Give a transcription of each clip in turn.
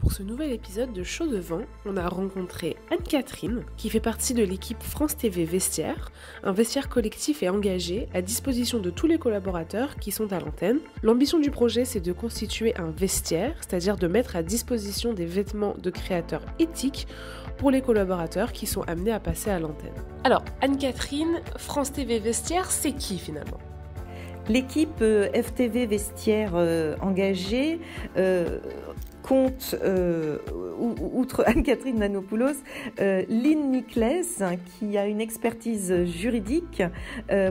pour ce nouvel épisode de Chaud Devant, on a rencontré Anne-Catherine, qui fait partie de l'équipe France TV Vestiaire, un vestiaire collectif et engagé à disposition de tous les collaborateurs qui sont à l'antenne. L'ambition du projet, c'est de constituer un vestiaire, c'est-à-dire de mettre à disposition des vêtements de créateurs éthiques pour les collaborateurs qui sont amenés à passer à l'antenne. Alors, Anne-Catherine, France TV Vestiaire, c'est qui finalement ? L'équipe FTV Vestiaire engagée compte, outre Anne-Catherine Nanopoulos, Lynn Niclès, qui a une expertise juridique,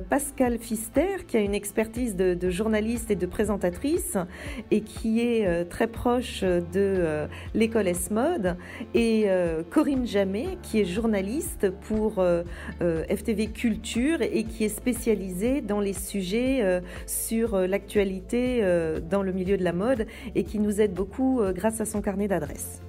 Pascal Pfister, qui a une expertise de journaliste et de présentatrice, et qui est très proche de l'école S-Mode, et Corinne Jamet, qui est journaliste pour FTV Culture, et qui est spécialisée dans les sujets sur l'actualité dans le milieu de la mode, et qui nous aide beaucoup grâce à son carnet d'adresses.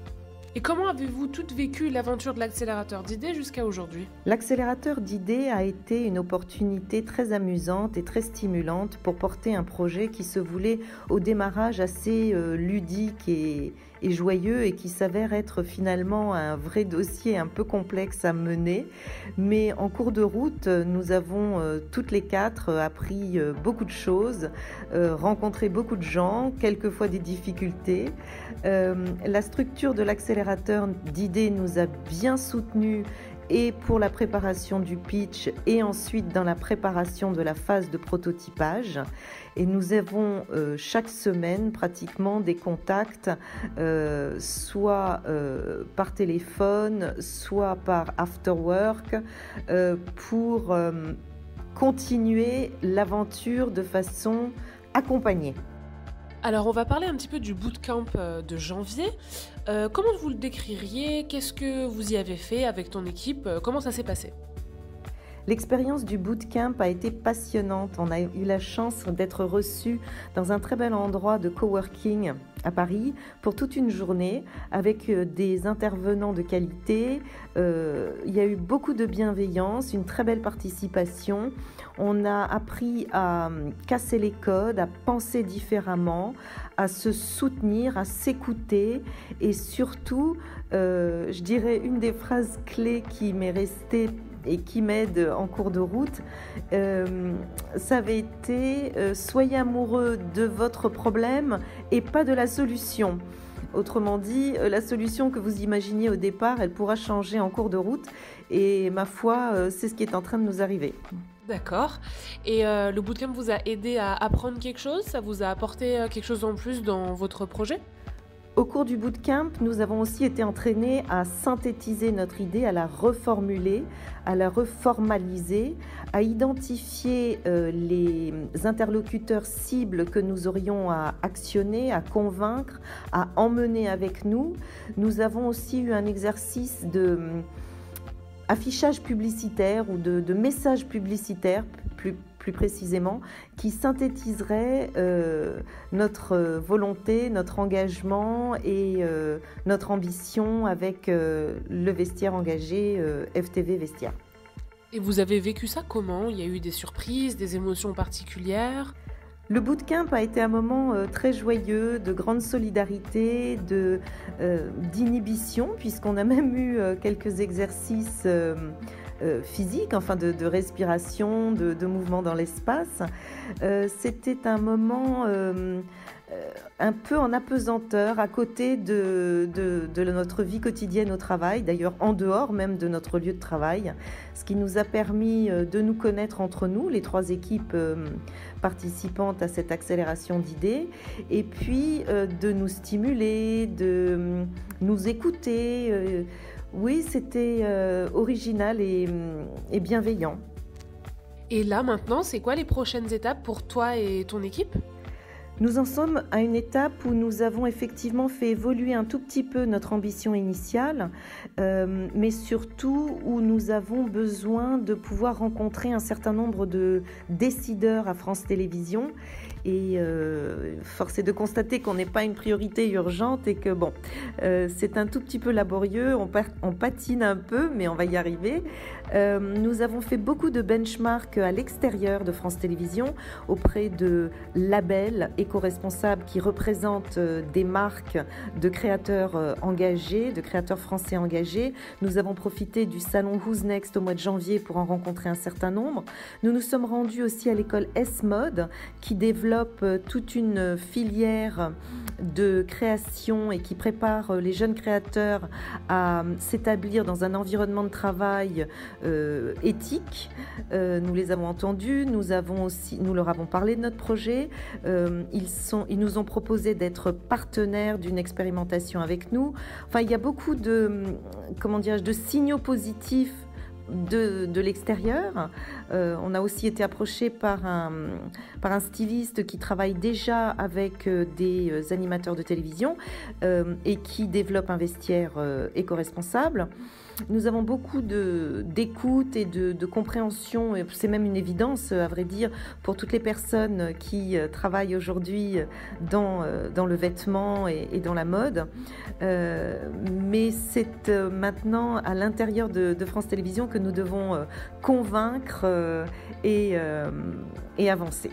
Et comment avez-vous toutes vécu l'aventure de l'accélérateur d'idées jusqu'à aujourd'hui ? L'accélérateur d'idées a été une opportunité très amusante et très stimulante pour porter un projet qui se voulait au démarrage assez ludique et joyeux et qui s'avère être finalement un vrai dossier un peu complexe à mener. Mais en cours de route, nous avons toutes les quatre appris beaucoup de choses, rencontré beaucoup de gens, quelquefois des difficultés. La structure de l'accélérateur d'idées nous a bien soutenus et pour la préparation du pitch et ensuite dans la préparation de la phase de prototypage. Et nous avons chaque semaine pratiquement des contacts, soit par téléphone, soit par afterwork, pour continuer l'aventure de façon accompagnée. Alors on va parler un petit peu du bootcamp de janvier. Comment vous le décririez ? Qu'est-ce que vous y avez fait avec ton équipe ? Comment ça s'est passé ? L'expérience du bootcamp a été passionnante. On a eu la chance d'être reçus dans un très bel endroit de coworking à Paris pour toute une journée avec des intervenants de qualité. Il y a eu beaucoup de bienveillance, une très belle participation. On a appris à casser les codes, à penser différemment, à se soutenir, à s'écouter et surtout, je dirais une des phrases clés qui m'est restée et qui m'aide en cours de route, ça avait été « Soyez amoureux de votre problème et pas de la solution ». Autrement dit, la solution que vous imaginiez au départ, elle pourra changer en cours de route et ma foi, c'est ce qui est en train de nous arriver. D'accord. Et le bootcamp vous a aidé à apprendre quelque chose ? Ça vous a apporté quelque chose en plus dans votre projet ? Au cours du bootcamp, nous avons aussi été entraînés à synthétiser notre idée, à la reformuler, à la reformaliser, à identifier les interlocuteurs cibles que nous aurions à actionner, à convaincre, à emmener avec nous. Nous avons aussi eu un exercice de affichage publicitaire ou de message publicitaire, plus précisément, qui synthétiserait notre volonté, notre engagement et notre ambition avec le vestiaire engagé FTV Vestiaire. Et vous avez vécu ça comment ? Il y a eu des surprises, des émotions particulières ? Le bootcamp a été un moment très joyeux, de grande solidarité, d'inhibition, puisqu'on a même eu quelques exercices physique, enfin de respiration, de mouvement dans l'espace. C'était un moment un peu en apesanteur à côté de notre vie quotidienne au travail, d'ailleurs en dehors même de notre lieu de travail, ce qui nous a permis de nous connaître entre nous, les trois équipes participantes à cette accélération d'idées, et puis de nous stimuler, de nous écouter. Oui, c'était original et bienveillant. Et là, maintenant, c'est quoi les prochaines étapes pour toi et ton équipe ? Nous en sommes à une étape où nous avons effectivement fait évoluer un tout petit peu notre ambition initiale, mais surtout où nous avons besoin de pouvoir rencontrer un certain nombre de décideurs à France Télévisions Et force est de constater qu'on n'est pas une priorité urgente et que bon, c'est un tout petit peu laborieux, on patine un peu, mais on va y arriver. Nous avons fait beaucoup de benchmarks à l'extérieur de France Télévisions auprès de labels éco-responsables qui représentent des marques de créateurs engagés, de créateurs français engagés. Nous avons profité du salon Who's Next au mois de janvier pour en rencontrer un certain nombre. Nous nous sommes rendus aussi à l'école S-Mode qui développe toute une filière de création et qui prépare les jeunes créateurs à s'établir dans un environnement de travail éthique. Nous les avons entendus, nous leur avons parlé de notre projet. Ils nous ont proposé d'être partenaires d'une expérimentation avec nous. Enfin, il y a beaucoup de signaux positifs de l'extérieur. On a aussi été approché par un styliste qui travaille déjà avec des animateurs de télévision et qui développe un vestiaire éco-responsable. Nous avons beaucoup d'écoute et de compréhension, et c'est même une évidence, à vrai dire, pour toutes les personnes qui travaillent aujourd'hui dans le vêtement et dans la mode. Mais c'est maintenant à l'intérieur de France Télévisions que nous devons convaincre et avancer.